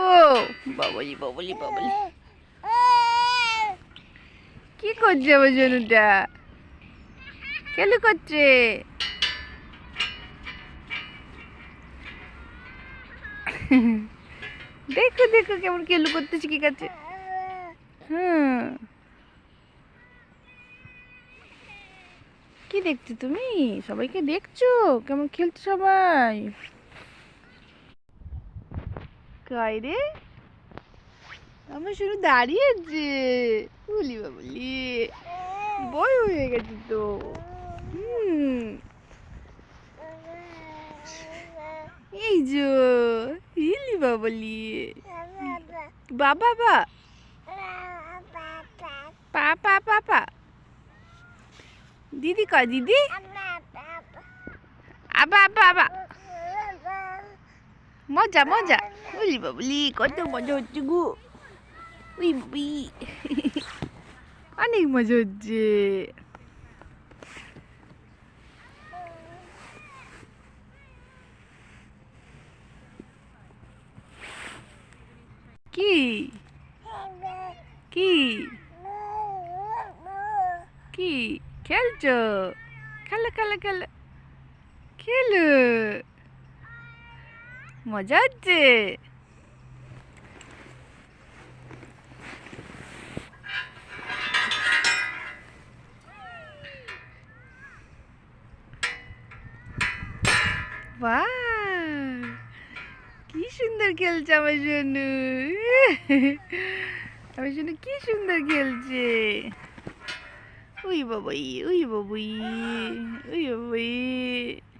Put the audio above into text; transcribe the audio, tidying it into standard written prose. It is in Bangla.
ও বাবলি বাবলি বাবলি, কি করছে আমার জনুটা? কেন করছে? দেখো দেখো কেমন কেলু করতেছে, কি কাছে। হুম, কি দেখছো তুমি? সবাইকে দেখছো কেমন খেলছে সবাই? কাই রে, আমার শুধু দাঁড়িয়েছে। বলি বাবলি, বই হয়ে গেছে তো। হুম, এই যে হিলি বাবলি, বাবা বা পা পা পা পা, দিদি কয় দিদি, আবা আবা আবা, মজা মজা। বলি বাবলি কত মজা হচ্ছে গো। উই উই, অনেক মজা হচ্ছে। কি কি কি খেলছো? খেলো খেলো খেলো খেলো, মজা হচ্ছে। বাহ, কি সুন্দর খেলছে আমার জন্য। আমার জন্য কি সুন্দর খেলছে। উই বাবাই, উই বাবাই, উই বাবাই।